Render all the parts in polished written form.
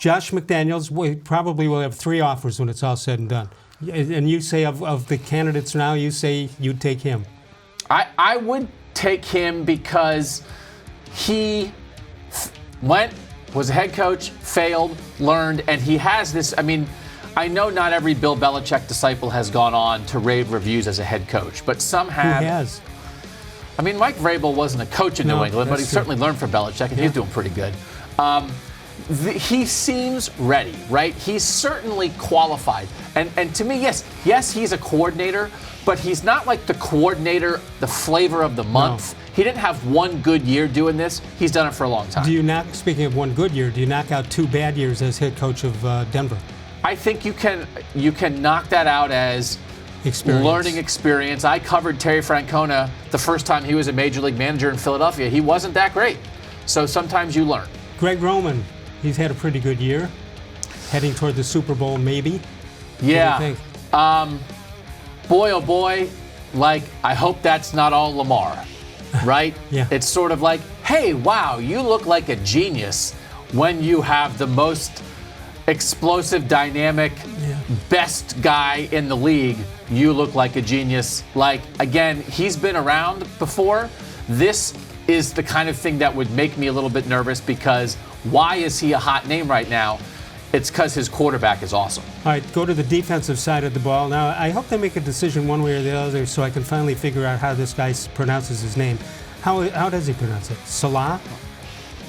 Josh McDaniels probably will have 3 offers when it's all said and done. And you say of the candidates now, you say you'd take him. I would take him because he was a head coach, failed, learned, and he has this. I mean, I know not every Bill Belichick disciple has gone on to rave reviews as a head coach, but some have. Who has? I mean, Mike Vrabel wasn't a coach in New England, but he certainly learned from Belichick, and he's doing pretty good. He seems ready, right? He's certainly qualified. And to me, yes, he's a coordinator, but he's not like the coordinator, the flavor of the month. No. He didn't have one good year doing this. He's done it for a long time. Speaking of one good year, do you knock out 2 bad years as head coach of Denver? I think you can knock that out as learning experience. I covered Terry Francona the first time he was a major league manager in Philadelphia. He wasn't that great. So sometimes you learn. Greg Roman, he's had a pretty good year. Heading toward the Super Bowl, maybe. Yeah. What do you think? Boy, oh boy, I hope that's not all Lamar, right? Yeah. It's sort of like, hey, wow, you look like a genius when you have the most explosive, dynamic, best guy in the league. You look like a genius. Again, he's been around before. This is the kind of thing that would make me a little bit nervous because why is he a hot name right now? It's because his quarterback is awesome. All right, go to the defensive side of the ball. Now, I hope they make a decision one way or the other so I can finally figure out how this guy pronounces his name. How does he pronounce it? Salah?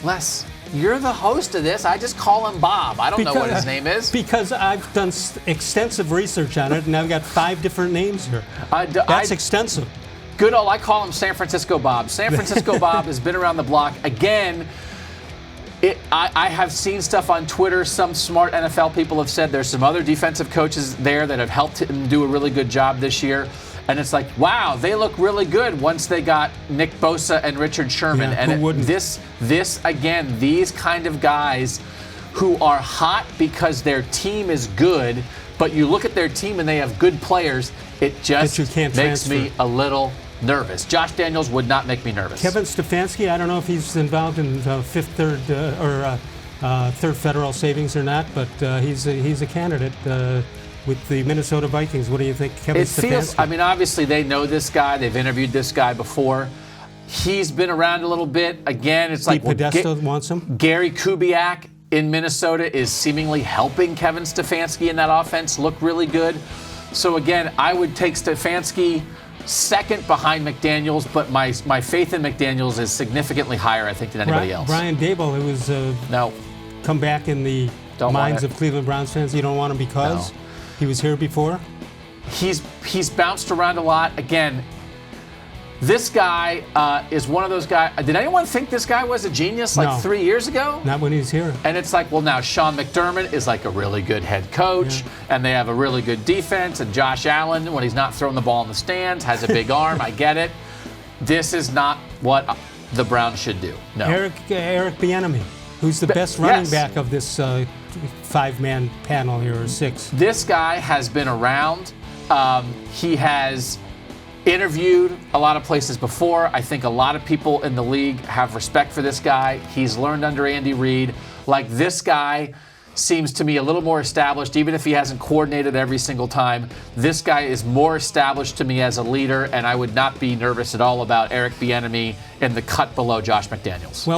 Les, you're the host of this. I just call him Bob. I don't know what his name is. Because I've done extensive research on it, and I've got 5 different names here. That's extensive. Good old, I call him San Francisco Bob. San Francisco Bob has been around the block. Again, I have seen stuff on Twitter. Some smart NFL people have said there's some other defensive coaches there that have helped him do a really good job this year. And it's like, wow, they look really good once they got Nick Bosa and Richard Sherman. Yeah, and who wouldn't? This again, these kind of guys who are hot because their team is good, but you look at their team and they have good players, it just makes me a little nervous. Josh Daniels would not make me nervous. Kevin-Stefanski, I don't know if he's involved in third federal savings or not, but he's a candidate with the Minnesota Vikings. What do you think, Kevin-Stefanski? I mean, obviously they know this guy. They've interviewed this guy before. He's been around a little bit. Again, it's like Podesta wants him. Gary Kubiak in Minnesota is seemingly helping Kevin Stefanski in that offense look really good. So again, I would take Stefanski second behind McDaniels, but my faith in McDaniels is significantly higher, I think, than anybody else. Brian-Daboll, who was come back in the minds of Cleveland Browns fans. You don't want him because he was here before? He's bounced around a lot. Again, this guy is one of those guys. Did anyone think this guy was a genius 3 years ago? Not when he was here. And it's like, well, now Sean McDermott is like a really good head coach, and they have a really good defense, and Josh Allen, when he's not throwing the ball in the stands, has a big arm. I get it. This is not what the Browns should do. No. Eric-bieniemy, who's the best running back of this 5-man panel here, or 6. This guy has been around. He has interviewed a lot of places before. I think a lot of people in the league have respect for this guy. He's learned under Andy-Reid. This guy seems to me a little more established, even if he hasn't coordinated every single time. This guy is more established to me as a leader, and I would not be nervous at all about Eric-bieniemy in the cut below Josh McDaniels.